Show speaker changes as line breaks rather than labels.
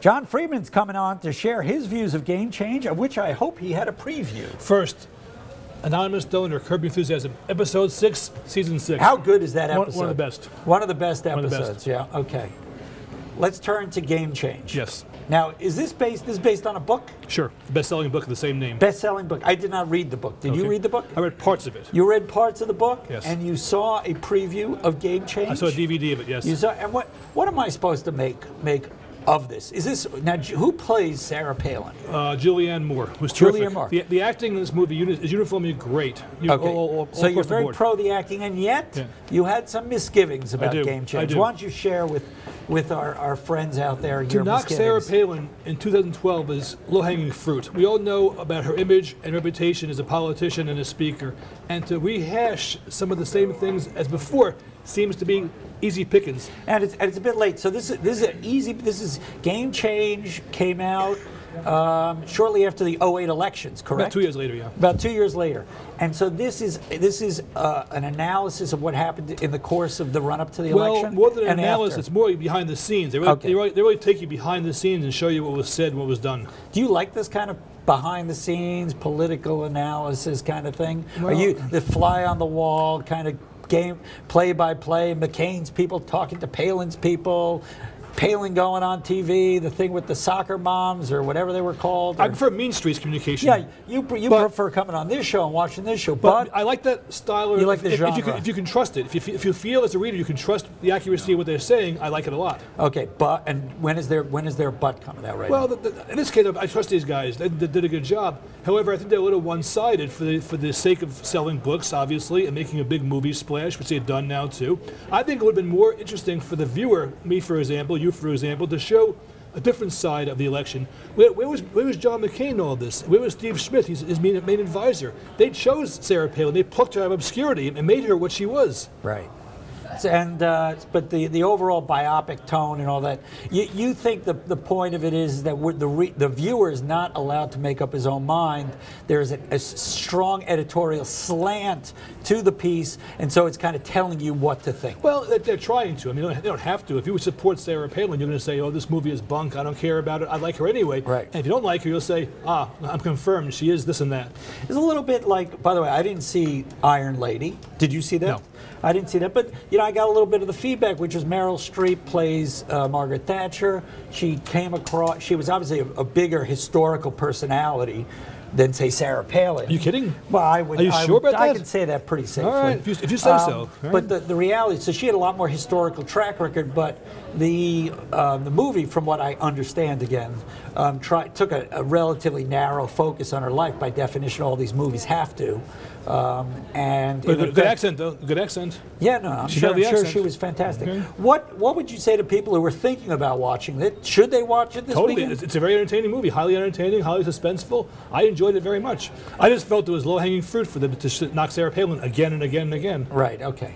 Jon Friedman's coming on to share his views of Game Change, of which I hope he had a preview.
First, Anonymous Donor, Curb Your Enthusiasm, Episode 6, Season 6.
How good is that episode?
One of the best.
One of the best episodes,
One of the best.
Yeah, okay. Let's turn to Game Change.
Yes.
Now, is this based on a book?
Sure. Best-selling book of the same name.
Best-selling book. I did not read the book. Did you read the book?
I read parts of it.
You read parts of the book?
Yes.
And you saw a preview of Game Change?
I saw a DVD of it, yes.
You saw, and what am I supposed to make of this? Is this, now, who plays Sarah Palin?
Julianne Moore, who's terrific.
Julianne Moore.
The acting in this movie is uniformly great.
Okay. So you're very pro the acting, and yet you had some misgivings about Game Change.
I do.
Why don't you share with our friends out there your
To knock Sarah Palin in 2012 is low-hanging fruit. We all know about her image and reputation as a politician and a speaker, and to rehash some of the same things as before seems to be easy pickings.
And it's a bit late. So this is Game Change came out shortly after the 2008 elections, correct?
About 2 years later, yeah.
About 2 years later. And so this is an analysis of what happened in the course of the run-up to the election?
Well, more than an
and
analysis,
after.
it's more behind the scenes. They really take you behind the scenes and show you what was said and what was done.
Do you like this kind of behind-the-scenes political analysis kind of thing? Well, are you the fly on the wall kind of game, play-by-play, McCain's people talking to Palin's people, Palin going on TV, the thing with the soccer moms or whatever they were called?
I prefer Mean Streets communication.
Yeah, you prefer coming on this show and watching this show. But
I like that style.
You like the genre.
If you can trust it. If you feel as a reader you can trust the accuracy of what they're saying, I like it a lot.
Okay, and when is their butt coming out right now?
Well, in this case, I trust these guys. They did a good job. However, I think they're a little one-sided for the sake of selling books, obviously, and making a big movie splash, which they've done now too. I think it would have been more interesting for the viewer, me for example, you for example, to show a different side of the election. Where was John McCain in all of this? Where was Steve Smith, his main advisor? They chose Sarah Palin. They plucked her out of obscurity and made her what she was.
Right. And but the overall biopic tone and all that, you think the point of it is that the viewer is not allowed to make up his own mind. There's a strong editorial slant to the piece, and so it's kind of telling you what to think.
Well, they're trying to. I mean, they don't have to. If you would support Sarah Palin, you're going to say, oh, this movie is bunk, I don't care about it, I like her anyway.
Right.
And if you don't like her, you'll say, ah, I'm confirmed, she is this and that.
It's a little bit like, by the way, I didn't see Iron Lady. Did you see that?
No.
I didn't see that, but I got a little bit of the feedback, which is Meryl Streep plays Margaret Thatcher. She came across, she was obviously a bigger historical personality than, say, Sarah Palin.
Are you kidding?
Well, I would.
Are you sure about that?
I can say that pretty safely.
All right, if you say so. Right.
But the reality, so she had a lot more historical track record, but the movie, from what I understand, again, took a relatively narrow focus on her life. By definition, all these movies have to. And
but good accent, though. Good accent.
Yeah, no, I'm sure she was fantastic. Okay. What would you say to people who were thinking about watching it? Should they watch it this weekend?
It's a very entertaining movie, highly entertaining, highly suspenseful. I enjoyed it very much. I just felt it was low-hanging fruit for them to knock Sarah Palin again and again and again.
Right, okay.